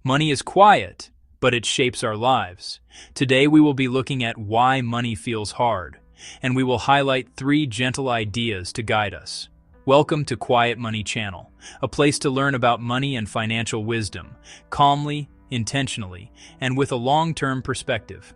Money is quiet, but it shapes our lives. Today we will be looking at why money feels hard, and we will highlight 3 gentle ideas to guide us. Welcome to Quiet Money Channel, a place to learn about money and financial wisdom, calmly, intentionally, and with a long-term perspective.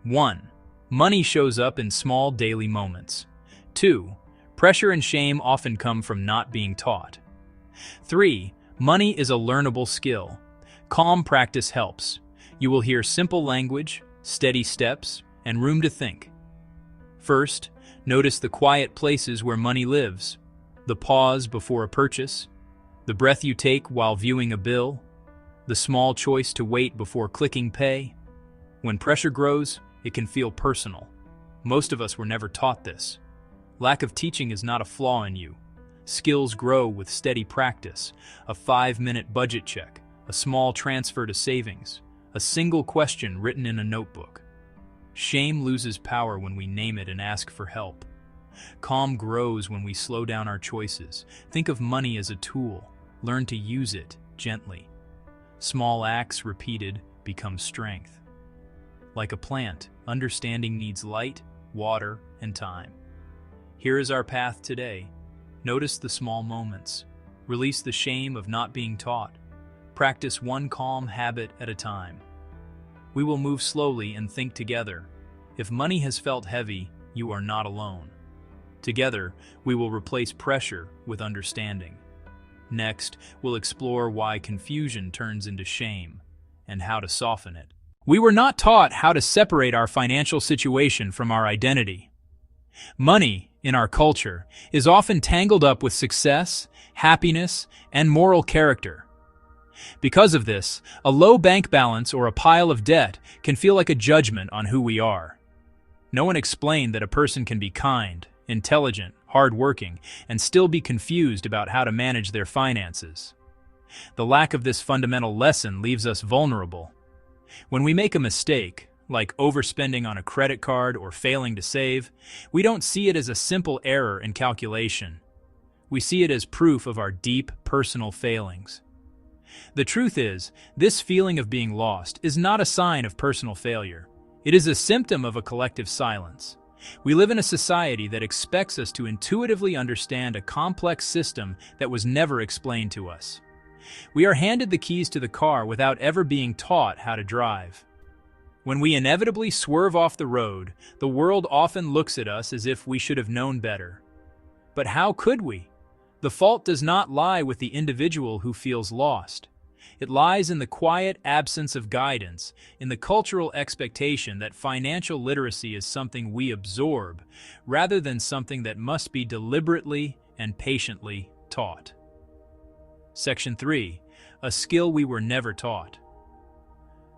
1. Money shows up in small daily moments. 2. Pressure and shame often come from not being taught. 3. Money is a learnable skill. Calm practice helps. You will hear simple language, steady steps, and room to think. First, notice the quiet places where money lives. The pause before a purchase, the breath you take while viewing a bill, the small choice to wait before clicking pay. When pressure grows, it can feel personal. Most of us were never taught this. Lack of teaching is not a flaw in you. Skills grow with steady practice, a 5-minute budget check, a small transfer to savings, a single question written in a notebook. Shame loses power when we name it and ask for help. Calm grows when we slow down our choices. Think of money as a tool. Learn to use it gently. Small acts repeated become strength. Like a plant, understanding needs light, water, and time. Here is our path today. Notice the small moments. Release the shame of not being taught. Practice one calm habit at a time. We will move slowly and think together. If money has felt heavy, you are not alone. Together, we will replace pressure with understanding. Next, we'll explore why confusion turns into shame and how to soften it. We were not taught how to separate our financial situation from our identity. Money, in our culture, is often tangled up with success, happiness, and moral character. Because of this, a low bank balance or a pile of debt can feel like a judgment on who we are. No one explained that a person can be kind, intelligent, hardworking, and still be confused about how to manage their finances. The lack of this fundamental lesson leaves us vulnerable. When we make a mistake, like overspending on a credit card or failing to save, we don't see it as a simple error in calculation. We see it as proof of our deep personal failings. The truth is, this feeling of being lost is not a sign of personal failure. It is a symptom of a collective silence. We live in a society that expects us to intuitively understand a complex system that was never explained to us. We are handed the keys to the car without ever being taught how to drive. When we inevitably swerve off the road, the world often looks at us as if we should have known better. But how could we? The fault does not lie with the individual who feels lost. It lies in the quiet absence of guidance, in the cultural expectation that financial literacy is something we absorb, rather than something that must be deliberately and patiently taught. Section 3. A skill we were never taught.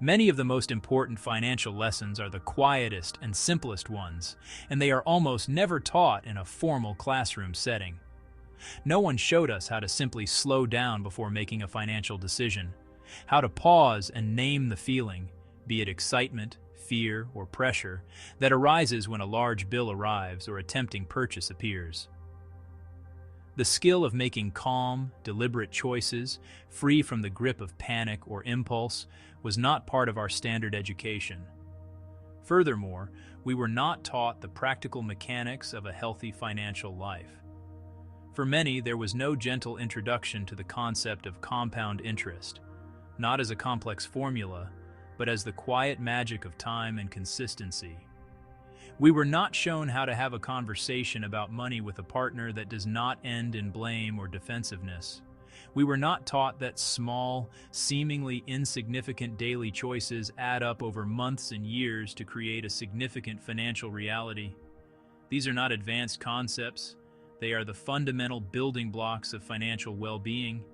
Many of the most important financial lessons are the quietest and simplest ones, and they are almost never taught in a formal classroom setting. No one showed us how to simply slow down before making a financial decision, how to pause and name the feeling, be it excitement, fear, or pressure, that arises when a large bill arrives or a tempting purchase appears. The skill of making calm, deliberate choices, free from the grip of panic or impulse, was not part of our standard education. Furthermore, we were not taught the practical mechanics of a healthy financial life. For many, there was no gentle introduction to the concept of compound interest, not as a complex formula, but as the quiet magic of time and consistency. We were not shown how to have a conversation about money with a partner that does not end in blame or defensiveness. We were not taught that small, seemingly insignificant daily choices add up over months and years to create a significant financial reality. These are not advanced concepts. They are the fundamental building blocks of financial well-being.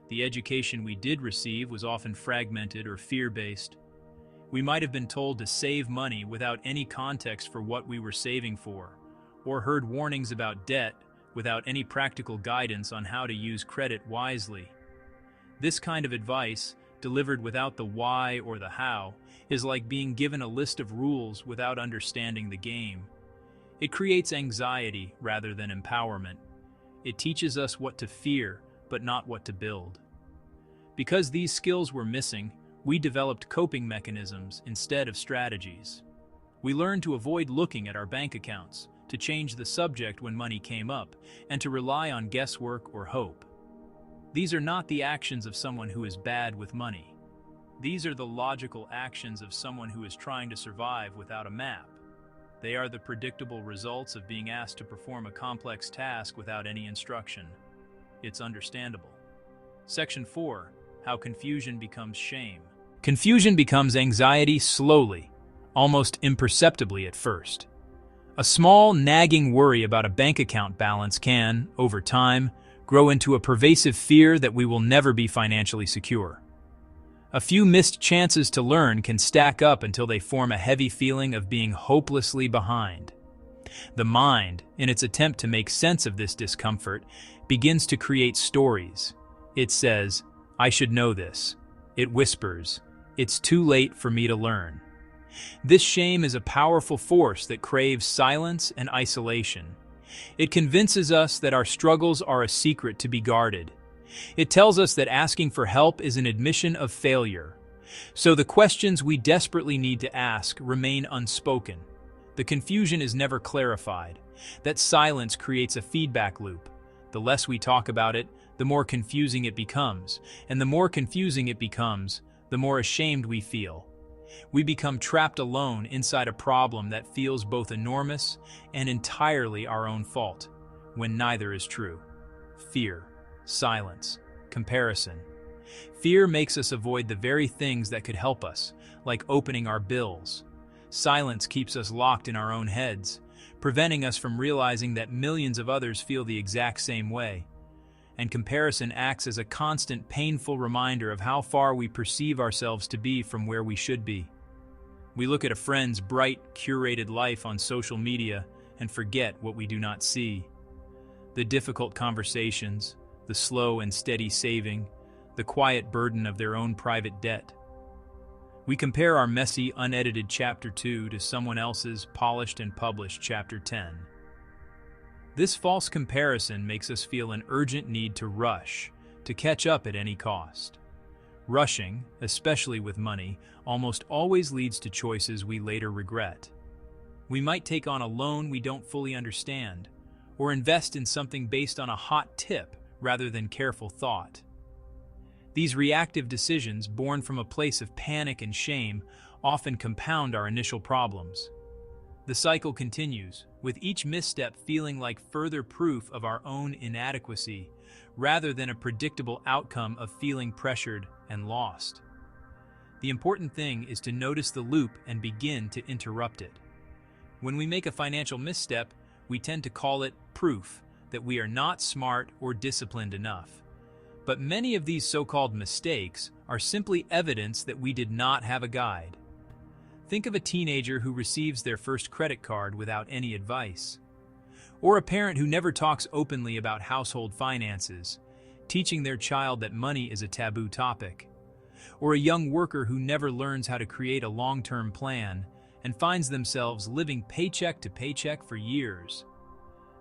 The education we did receive was often fragmented or fear-based. We might have been told to save money without any context for what we were saving for, or heard warnings about debt without any practical guidance on how to use credit wisely. This kind of advice, delivered without the why or the how, is like being given a list of rules without understanding the game. It creates anxiety rather than empowerment. It teaches us what to fear, but not what to build. Because these skills were missing, we developed coping mechanisms instead of strategies. We learned to avoid looking at our bank accounts, to change the subject when money came up, and to rely on guesswork or hope. These are not the actions of someone who is bad with money. These are the logical actions of someone who is trying to survive without a map. They are the predictable results of being asked to perform a complex task without any instruction. It's understandable. Section 4. How confusion becomes shame. Confusion becomes anxiety slowly, almost imperceptibly at first. A small, nagging worry about a bank account balance can, over time, grow into a pervasive fear that we will never be financially secure. A few missed chances to learn can stack up until they form a heavy feeling of being hopelessly behind. The mind, in its attempt to make sense of this discomfort, begins to create stories. It says, "I should know this." It whispers, "It's too late for me to learn." This shame is a powerful force that craves silence and isolation. It convinces us that our struggles are a secret to be guarded. It tells us that asking for help is an admission of failure. So the questions we desperately need to ask remain unspoken. The confusion is never clarified. That silence creates a feedback loop. The less we talk about it, the more confusing it becomes. And the more confusing it becomes, the more ashamed we feel. We become trapped alone inside a problem that feels both enormous and entirely our own fault, when neither is true. Fear, silence, comparison. Fear makes us avoid the very things that could help us, like opening our bills. Silence keeps us locked in our own heads, preventing us from realizing that millions of others feel the exact same way. And comparison acts as a constant, painful reminder of how far we perceive ourselves to be from where we should be. We look at a friend's bright, curated life on social media and forget what we do not see. The difficult conversations, the slow and steady saving, the quiet burden of their own private debt. We compare our messy, unedited Chapter 2 to someone else's polished and published Chapter 10. This false comparison makes us feel an urgent need to rush, to catch up at any cost. Rushing, especially with money, almost always leads to choices we later regret. We might take on a loan we don't fully understand, or invest in something based on a hot tip rather than careful thought. These reactive decisions, born from a place of panic and shame, often compound our initial problems. The cycle continues, with each misstep feeling like further proof of our own inadequacy, rather than a predictable outcome of feeling pressured and lost. The important thing is to notice the loop and begin to interrupt it. When we make a financial misstep, we tend to call it proof that we are not smart or disciplined enough. But many of these so-called mistakes are simply evidence that we did not have a guide. Think of a teenager who receives their first credit card without any advice. Or a parent who never talks openly about household finances, teaching their child that money is a taboo topic. Or a young worker who never learns how to create a long-term plan and finds themselves living paycheck to paycheck for years.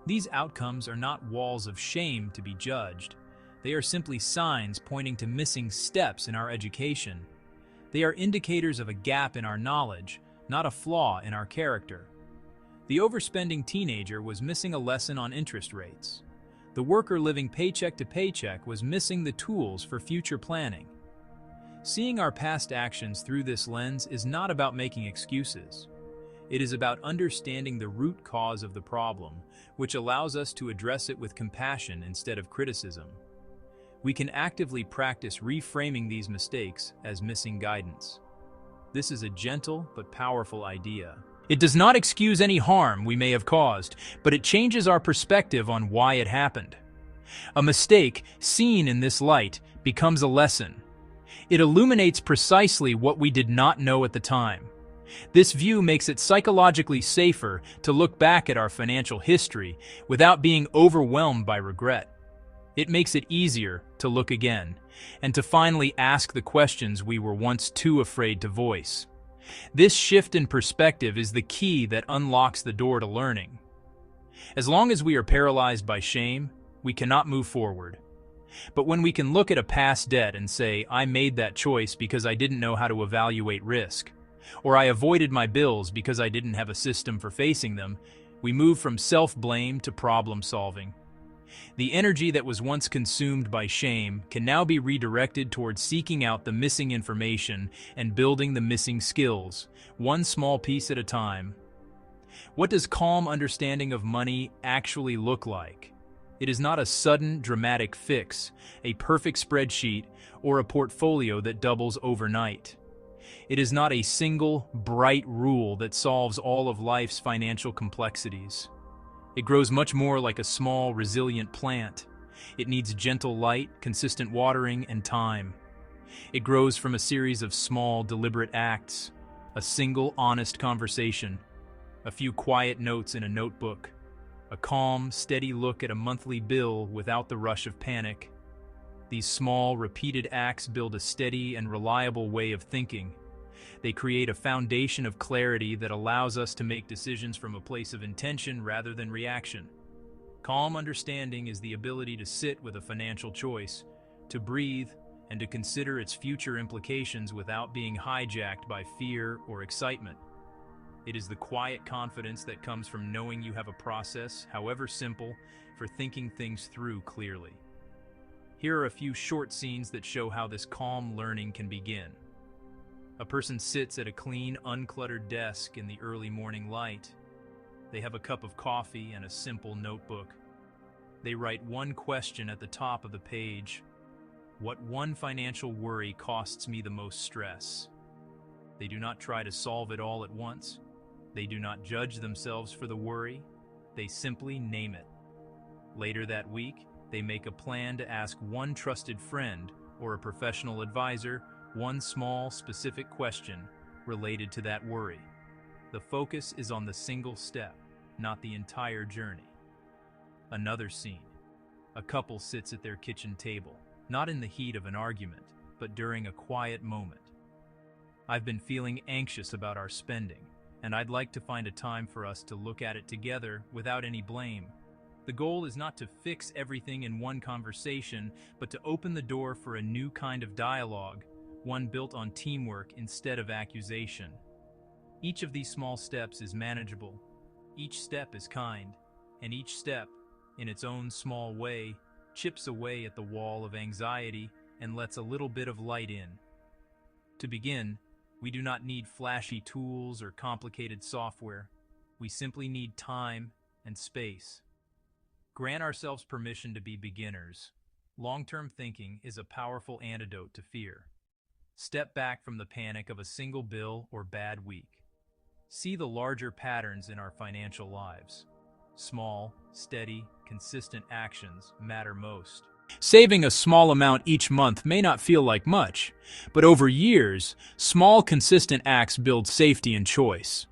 These outcomes are not walls of shame to be judged. They are simply signs pointing to missing steps in our education. They are indicators of a gap in our knowledge, not a flaw in our character. The overspending teenager was missing a lesson on interest rates. The worker living paycheck to paycheck was missing the tools for future planning. Seeing our past actions through this lens is not about making excuses. It is about understanding the root cause of the problem, which allows us to address it with compassion instead of criticism. We can actively practice reframing these mistakes as missing guidance. This is a gentle but powerful idea. It does not excuse any harm we may have caused, but it changes our perspective on why it happened. A mistake, seen in this light, becomes a lesson. It illuminates precisely what we did not know at the time. This view makes it psychologically safer to look back at our financial history without being overwhelmed by regret. It makes it easier to look again, and to finally ask the questions we were once too afraid to voice. This shift in perspective is the key that unlocks the door to learning. As long as we are paralyzed by shame, we cannot move forward. But when we can look at a past debt and say, I made that choice because I didn't know how to evaluate risk, or I avoided my bills because I didn't have a system for facing them, we move from self-blame to problem solving. The energy that was once consumed by shame can now be redirected towards seeking out the missing information and building the missing skills, one small piece at a time. What does calm understanding of money actually look like? It is not a sudden, dramatic fix, a perfect spreadsheet, or a portfolio that doubles overnight. It is not a single, bright rule that solves all of life's financial complexities. It grows much more like a small, resilient plant. It needs gentle light, consistent watering, and time. It grows from a series of small, deliberate acts, a single, honest conversation, a few quiet notes in a notebook, a calm, steady look at a monthly bill without the rush of panic. These small, repeated acts build a steady and reliable way of thinking. They create a foundation of clarity that allows us to make decisions from a place of intention rather than reaction. Calm understanding is the ability to sit with a financial choice, to breathe, and to consider its future implications without being hijacked by fear or excitement. It is the quiet confidence that comes from knowing you have a process, however simple, for thinking things through clearly. Here are a few short scenes that show how this calm learning can begin. A person sits at a clean, uncluttered desk in the early morning light. They have a cup of coffee and a simple notebook. They write one question at the top of the page. What one financial worry costs me the most stress? They do not try to solve it all at once. They do not judge themselves for the worry. They simply name it. Later that week, they make a plan to ask one trusted friend or a professional advisor one small, specific question related to that worry. The focus is on the single step, not the entire journey. Another scene. A couple sits at their kitchen table, not in the heat of an argument, but during a quiet moment. I've been feeling anxious about our spending, and I'd like to find a time for us to look at it together without any blame. The goal is not to fix everything in one conversation, but to open the door for a new kind of dialogue, one built on teamwork instead of accusation. Each of these small steps is manageable. Each step is kind, and each step, in its own small way, chips away at the wall of anxiety and lets a little bit of light in. To begin, we do not need flashy tools or complicated software. We simply need time and space. Grant ourselves permission to be beginners. Long-term thinking is a powerful antidote to fear. Step back from the panic of a single bill or bad week. See the larger patterns in our financial lives. Small, steady, consistent actions matter most. Saving a small amount each month may not feel like much, but over years, small, consistent acts build safety and choice.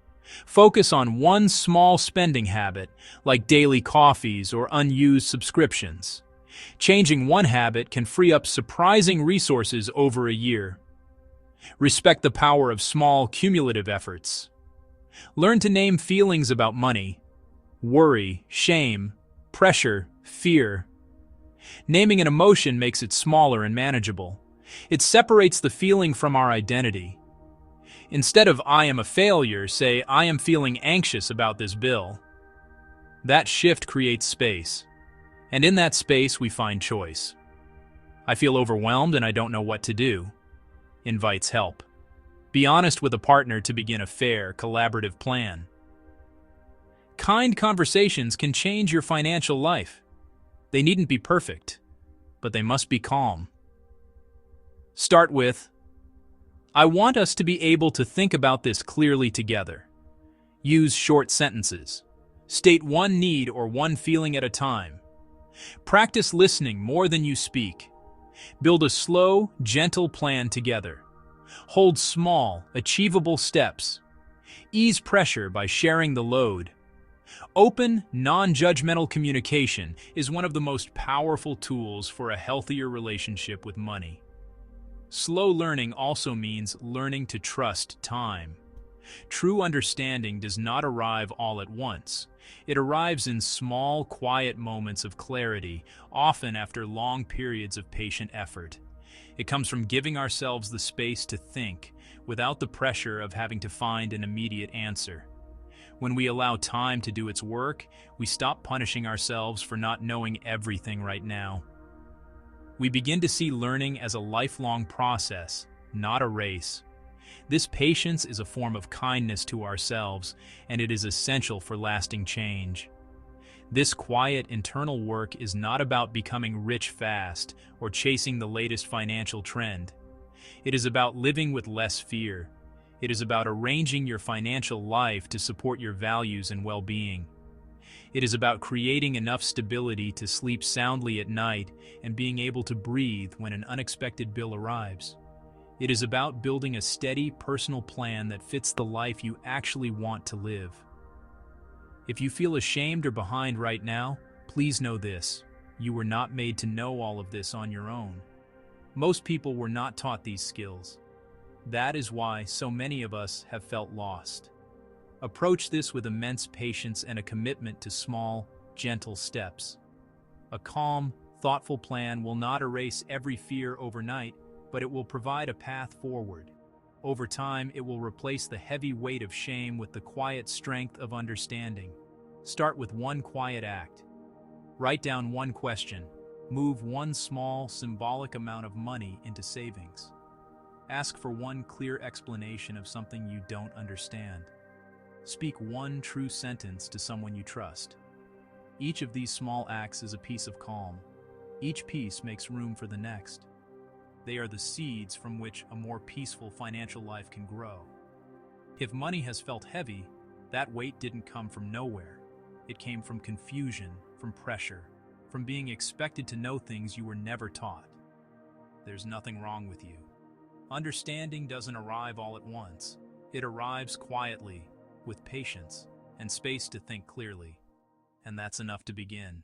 Focus on one small spending habit, like daily coffees or unused subscriptions. Changing one habit can free up surprising resources over a year. Respect the power of small, cumulative efforts. Learn to name feelings about money: worry, shame, pressure, fear. Naming an emotion makes it smaller and manageable. It separates the feeling from our identity. Instead of "I am a failure," say "I am feeling anxious about this bill." That shift creates space. And in that space, we find choice. "I feel overwhelmed and I don't know what to do." Invites help. Be honest with a partner to begin a fair, collaborative plan. Kind conversations can change your financial life. They needn't be perfect, but they must be calm. Start with, "I want us to be able to think about this clearly together." Use short sentences. State one need or one feeling at a time. Practice listening more than you speak. Build a slow, gentle plan together. Hold small, achievable steps. Ease pressure by sharing the load. Open, non-judgmental communication is one of the most powerful tools for a healthier relationship with money. Slow learning also means learning to trust time. True understanding does not arrive all at once. It arrives in small, quiet moments of clarity, often after long periods of patient effort. It comes from giving ourselves the space to think, without the pressure of having to find an immediate answer. When we allow time to do its work, we stop punishing ourselves for not knowing everything right now. We begin to see learning as a lifelong process, not a race. This patience is a form of kindness to ourselves, and it is essential for lasting change. This quiet internal work is not about becoming rich fast or chasing the latest financial trend. It is about living with less fear. It is about arranging your financial life to support your values and well-being. It is about creating enough stability to sleep soundly at night and being able to breathe when an unexpected bill arrives. It is about building a steady, personal plan that fits the life you actually want to live. If you feel ashamed or behind right now, please know this: you were not made to know all of this on your own. Most people were not taught these skills. That is why so many of us have felt lost. Approach this with immense patience and a commitment to small, gentle steps. A calm, thoughtful plan will not erase every fear overnight, but it will provide a path forward. Over time, it will replace the heavy weight of shame with the quiet strength of understanding. Start with one quiet act. Write down one question. Move one small, symbolic amount of money into savings. Ask for one clear explanation of something you don't understand. Speak one true sentence to someone you trust. Each of these small acts is a piece of calm. Each piece makes room for the next. They are the seeds from which a more peaceful financial life can grow. If money has felt heavy, that weight didn't come from nowhere. It came from confusion, from pressure, from being expected to know things you were never taught. There's nothing wrong with you. Understanding doesn't arrive all at once. It arrives quietly, with patience, and space to think clearly. And that's enough to begin.